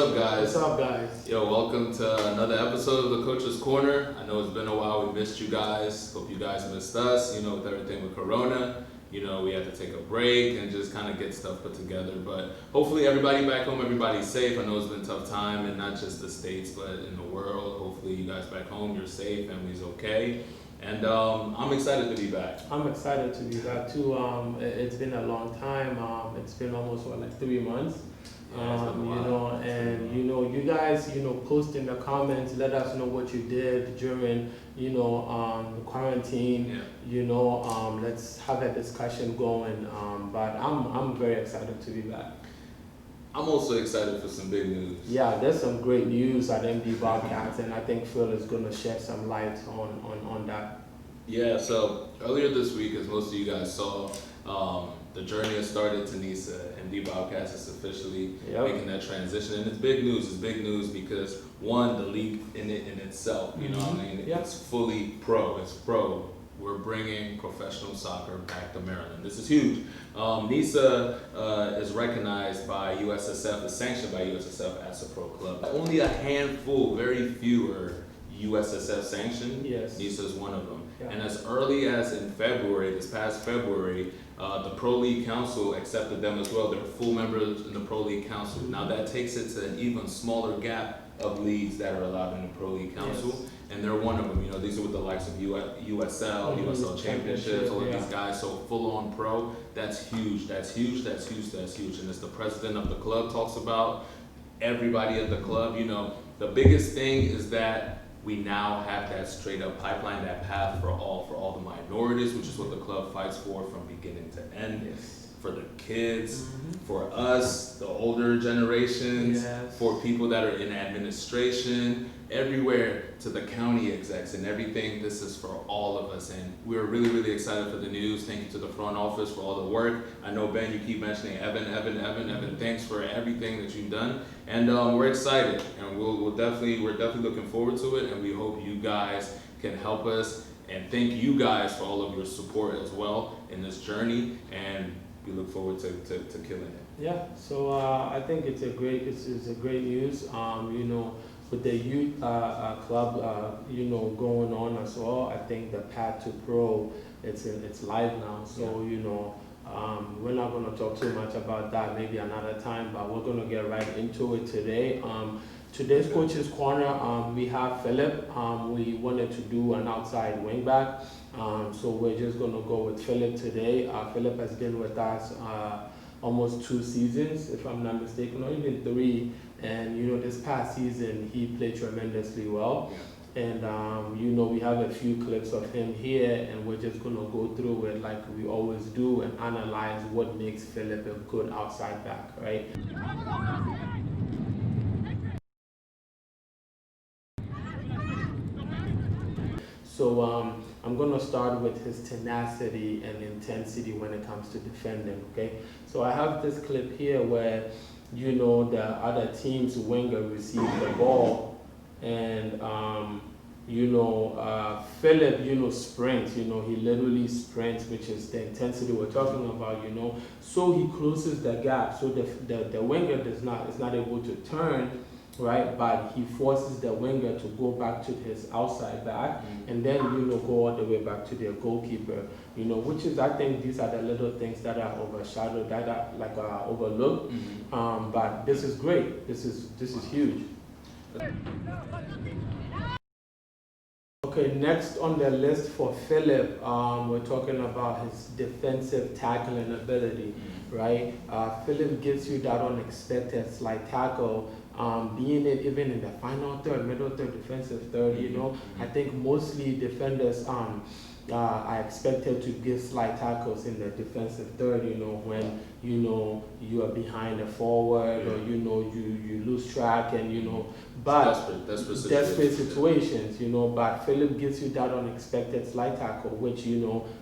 up, guys? What's up, guys? Yo, welcome to another episode of the Coach's Corner. I know it's been a while. We missed you guys. Hope you guys missed us. You know, with everything with Corona, you know, we had to take a break and just kind of get stuff put together. But hopefully everybody back home, everybody's safe. I know it's been a tough time, and not just the States, but in the world. Hopefully you guys back home, you're safe, family's okay. And I'm excited to be back. I'm excited to be back too. It's been a long time. It's been almost like 3 months. Yeah, You guys, post in the comments, let us know what you did during, the quarantine. Yeah. Let's have a discussion going. But I'm very excited to be back. I'm also excited for some big news. Yeah, there's some great news at MD Bobcats, and I think Phil is going to shed some light on that. Yeah, so earlier this week, as most of you guys saw, the journey has started to NISA. MD Bobcats is officially making that transition. And it's big news. It's big news because, one, the league in itself, you know what I mean? It's fully pro. It's pro. We're bringing professional soccer back to Maryland. This is huge. NISA is recognized by USSF, is sanctioned by USSF as a pro club. Only a handful, very few are USSF sanctioned. Yes. NISA is one of them. Yeah. And as early as in February, this past February, the Pro League Council accepted them as well. They're full members in the Pro League Council. Now that takes it to an even smaller gap of leagues that are allowed in the Pro League Council. Yes. And they're one of them. You know, these are with the likes of USL, UPSL Championships, all of these guys. So full on pro, that's huge. That's huge. That's huge. That's huge. And as the president of the club talks about, everybody at the club, the biggest thing is that we now have that straight up pipeline, that path for all the minorities, which is what the club fights for from beginning to end. Yes. For the kids, for us, the older generations, for people that are in administration, everywhere, to the county execs and everything. This is for all of us, and we're really, really excited for the news. Thank you to the front office for all the work. I know, Ben, you keep mentioning Evan, thanks for everything that you've done. And we're excited, and we're definitely looking forward to it, and we hope you guys can help us. And thank you guys for all of your support as well in this journey, and we look forward to killing it. Yeah, so I think it's a great news. With the youth club, going on as well. I think the path to pro, it's live now. So we're not going to talk too much about that. Maybe another time, but we're going to get right into it today. Today's Coach's Corner, we have Philip. We wanted to do an outside wingback. So we're just going to go with Philip today. Philip has been with us almost 2 seasons, if I'm not mistaken, or even 3. And, this past season, he played tremendously well. Yeah. And, we have a few clips of him here, and we're just going to go through it like we always do and analyze what makes Philip a good outside back, right? So I'm going to start with his tenacity and intensity when it comes to defending, okay? So I have this clip here where, the other team's winger received the ball, and, Philip, sprints, he literally sprints, which is the intensity we're talking about, So he closes the gap, so the winger is not able to turn, right? But he forces the winger to go back to his outside back, and then, go all the way back to their goalkeeper, which is, I think these are the little things that are overshadowed, that are overlooked. But this is great. This is huge. Okay, next on the list for Philip, we're talking about his defensive tackling ability, right? Philip gives you that unexpected slide tackle, being it even in the final third, middle third, defensive third, I think mostly defenders are expected to give slide tackles in the defensive third, when, you are behind the forward, or, you lose track, and, but desperate situations, but Philip gives you that unexpected slide tackle, which,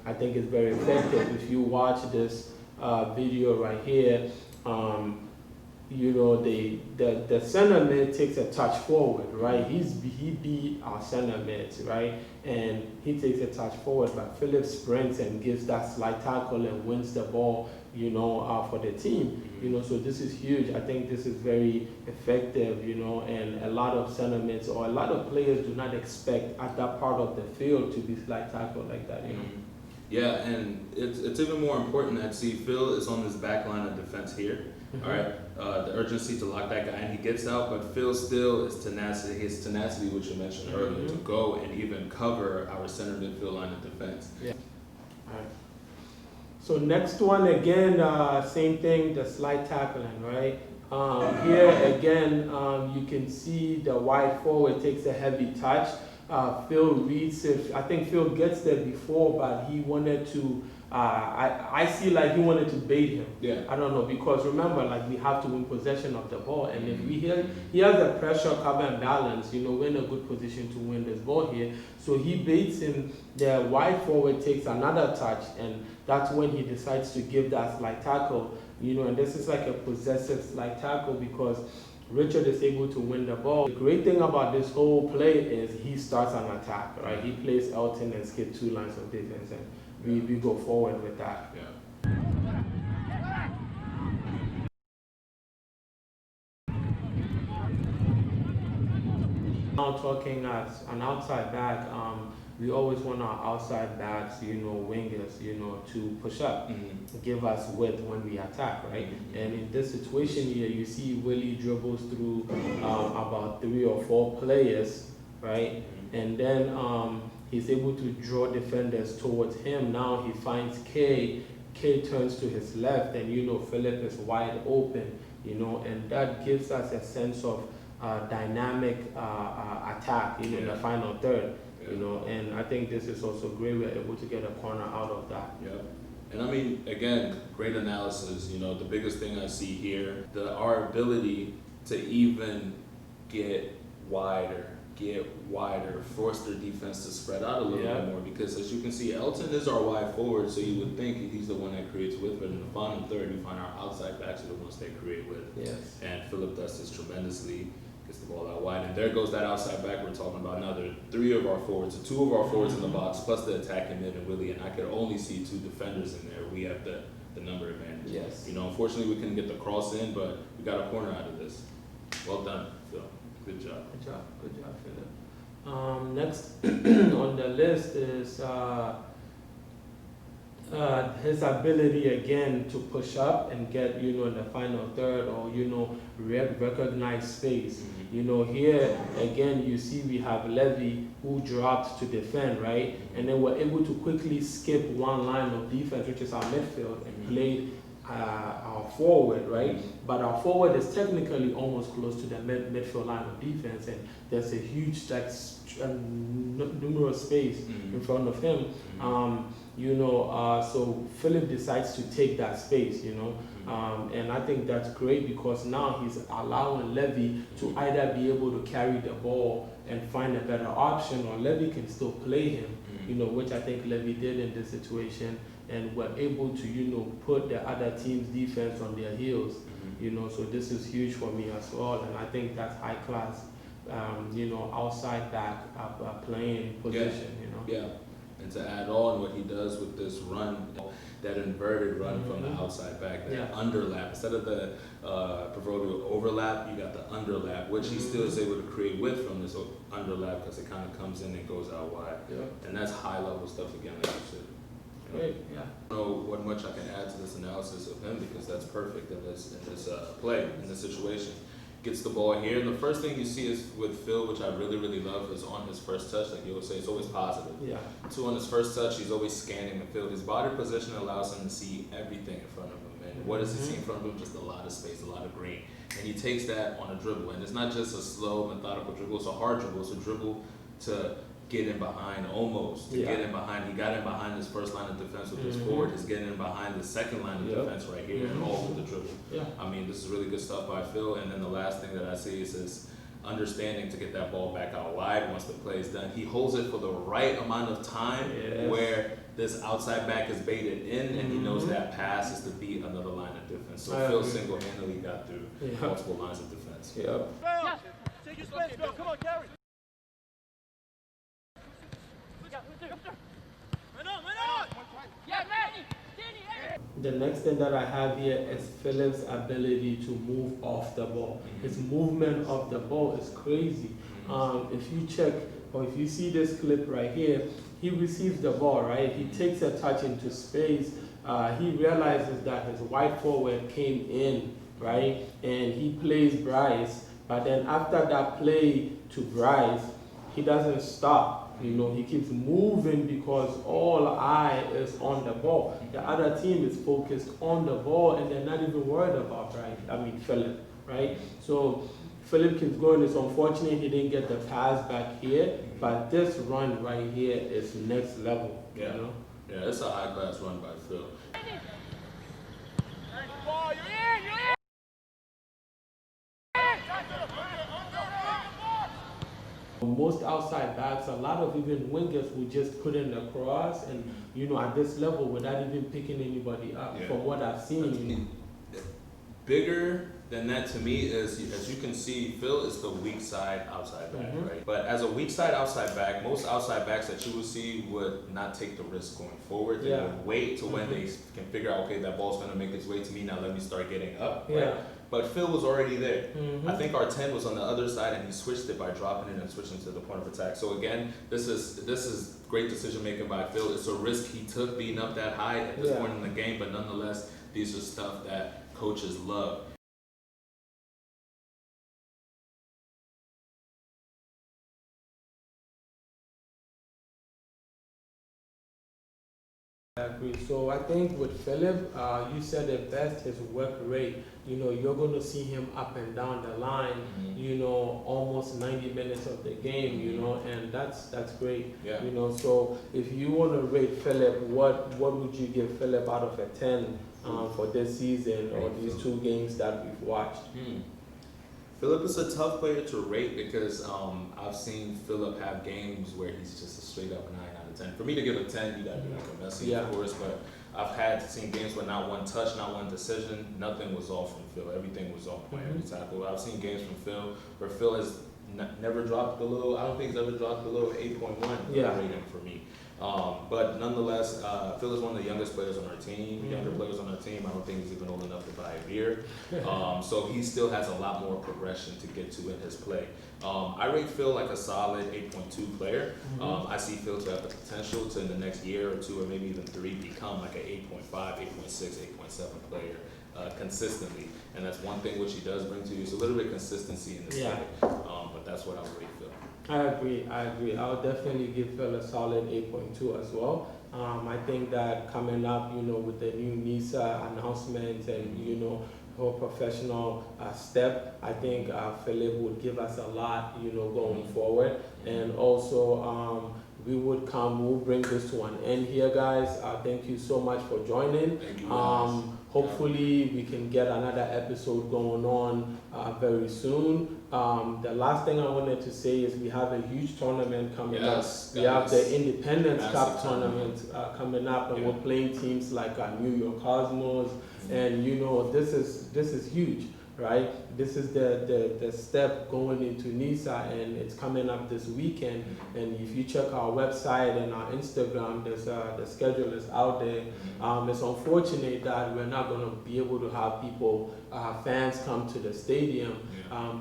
I think is very effective. If you watch this video right here, you know, the center mid takes a touch forward, right? He beat our center mids, right? And he takes a touch forward, but Philip sprints and gives that slide tackle and wins the ball, you know, for the team. You know, so this is huge. I think this is very effective, you know, and a lot of center mids or a lot of players do not expect at that part of the field to be slide tackle like that, you know. Yeah, and it's even more important that, see, Phil is on this back line of defense here. All right, the urgency to lock that guy, and he gets out, but Phil still is tenacity. His tenacity, which you mentioned earlier, to go and even cover our center midfield line of defense. Yeah. All right. So next one again, same thing, the slide tackling, right? Here again, you can see the wide forward takes a heavy touch. Phil reads it. I think Phil gets there before, but he wanted to. I see like he wanted to bait him. Yeah. I don't know, because remember, like, we have to win possession of the ball, and if he has the pressure, cover, and balance, you know, we're in a good position to win this ball here. So he baits him. The wide forward takes another touch, and that's when he decides to give that slide tackle. You know, and this is like a possessive slide tackle because Richard is able to win the ball. The great thing about this whole play is he starts an attack, right? He plays Elton and skip 2 lines of defense, and we go forward with that. Yeah. Now talking as an outside back, we always want our outside backs, you know, wingers, you know, to push up, give us width when we attack, right? And in this situation here, you see Willie dribbles through about 3 or 4 players, right? And then he's able to draw defenders towards him. Now he finds K. K turns to his left, and, you know, Philip is wide open, you know, and that gives us a sense of dynamic attack, you know, in the final third. You know, and I think this is also great. We're able to get a corner out of that. Yeah. And I mean, again, great analysis. You know, the biggest thing I see here, our ability to even get wider, force their defense to spread out a little bit more. Because as you can see, Elton is our wide forward, so you would think he's the one that creates width. But in the final third, we find our outside backs are the ones that create width. Yes. And Philip does this tremendously. Gets the ball out wide, and there goes that outside back we're talking about. Now there are 3 of our forwards, so 2 of our forwards in the box, plus the attacking mid and Willie, and I could only see 2 defenders in there. We have the number advantage. Yes. You know, unfortunately we couldn't get the cross in, but we got a corner out of this. Well done, Phil. Good job. Good job, Philip. Next on the list is his ability again to push up and get, you know, in the final third, or, you know, recognize space. You know, here again you see we have Levy who dropped to defend, right? And then we're able to quickly skip 1 line of defense, which is our midfield, and play our forward, right? But our forward is technically almost close to the midfield line of defense, and there's a huge numerous space in front of him. You know, so Philip decides to take that space, you know, and I think that's great because now he's allowing Levy to either be able to carry the ball and find a better option, or Levy can still play him, you know, which I think Levy did in this situation, and we're able to, you know, put the other team's defense on their heels, you know, so this is huge for me as well, and I think that's high class, you know, outside back playing position, you know. Yeah. And to add on what he does with this run, that inverted run from the outside back, that underlap. Instead of the proverbial overlap, you got the underlap, which he still is able to create width from this underlap because it kind of comes in and goes out wide. And that's high level stuff again, like you said. Great, yeah. I don't know what much I can add to this analysis of him because that's perfect in this play, in this situation. Gets the ball here, and the first thing you see is with Phil, which I really, really love, is on his first touch, like you would say, it's always positive. Yeah. 2, on his first touch, he's always scanning the field. His body position allows him to see everything in front of him. And what does he see in front of him? Just a lot of space, a lot of green. And he takes that on a dribble. And it's not just a slow, methodical dribble, it's a hard dribble. It's a dribble to get in behind, almost. Get in behind. He got in behind his first line of defense with his forward. He's getting in behind the second line of defense right here, and all with the dribble. I mean, this is really good stuff by Phil. And then the last thing that I see is his understanding to get that ball back out wide once the play is done. He holds it for the right amount of time where this outside back is baited in, and he knows that pass is to beat another line of defense. So Phil single-handedly got through multiple lines of defense. Take your space, Phil. Come on, carry. The next thing that I have here is Philip's ability to move off the ball. His movement of the ball is crazy. If you check, or if you see this clip right here, he receives the ball, right? He takes a touch into space. He realizes that his wide forward came in, right? And he plays Bryce. But then after that play to Bryce, he doesn't stop. You know, he keeps moving because all eye is on the ball. The other team is focused on the ball and they're not even worried about Philip, right? So Philip keeps going. It's unfortunate he didn't get the pass back here, but this run right here is next level. Yeah, you know? Yeah, it's a high class run by Phil. Most outside backs, a lot of even wingers will just put in the cross and, you know, at this level without even picking anybody up from what I've seen. Bigger than that to me is, as you can see, Phil is the weak side outside back, right? But as a weak side outside back, most outside backs that you will see would not take the risk going forward. They would wait to when they can figure out, okay, that ball's going to make its way to me, now let me start getting up, right? But Phil was already there. I think our 10 was on the other side, and he switched it by dropping it and switching to the point of attack. So again, this is great decision making by Phil. It's a risk he took being up that high at this point in the game, but nonetheless, these are stuff that coaches love. I agree. So I think with Philip, you said it best, his work rate. You know, you're going to see him up and down the line, you know, almost 90 minutes of the game, you know, and that's great. You know, so if you want to rate Philip, what would you give Philip out of a 10 for this season or these 2 games that we've watched? Philip is a tough player to rate because I've seen Philip have games where he's just a straight up 9 out of 10. For me to give a 10, you gotta be like a Messi, of course, but I've seen games where not one touch, not one decision, nothing was off from Phil. Everything was on point every tackle. I've seen games from Phil where Phil has never dropped below, I don't think he's ever dropped below 8.1 rating for me. But nonetheless, Phil is one of the youngest players on our team, younger players on our team. I don't think he's even old enough to buy a beer. So he still has a lot more progression to get to in his play. I rate Phil like a solid 8.2 player. I see Phil to have the potential to in the next year or 2 or maybe even 3 become like an 8.5, 8.6, 8.7 player consistently. And that's one thing which he does bring to you. It's a little bit of consistency in this play. But that's what I would rate Phil. I agree. I'll definitely give Phil a solid 8.2 as well. I think that coming up, you know, with the new NISA announcement and, you know, her professional step, I think Philip would give us a lot, you know, going forward. And also, we'll bring this to an end here, guys. Thank you so much for joining. Thank you, Hopefully we can get another episode going on very soon. The last thing I wanted to say is we have a huge tournament coming up. We have the Independence Cup tournament coming up, and we're playing teams like New York Cosmos, and you know this is huge, right? This is the step going into NISA, and it's coming up this weekend. And if you check our website and our Instagram, the schedule is out there. It's unfortunate that we're not going to be able to have fans come to the stadium,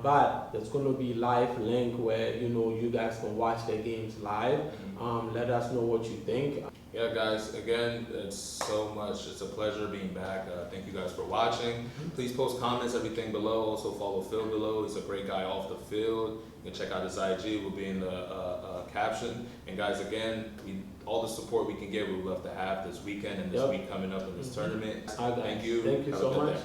but there's going to be live link where, you know, you guys can watch the games live. Let us know what you think. Yeah, guys, again, it's a pleasure being back. Thank you guys for watching. Please post comments, everything below. Also follow Phil below. He's a great guy off the field. You can check out his IG, will be in the caption. And guys, again, all the support we can get, we would love to have this weekend and this week coming up in this tournament. Thank you. Thank you so much.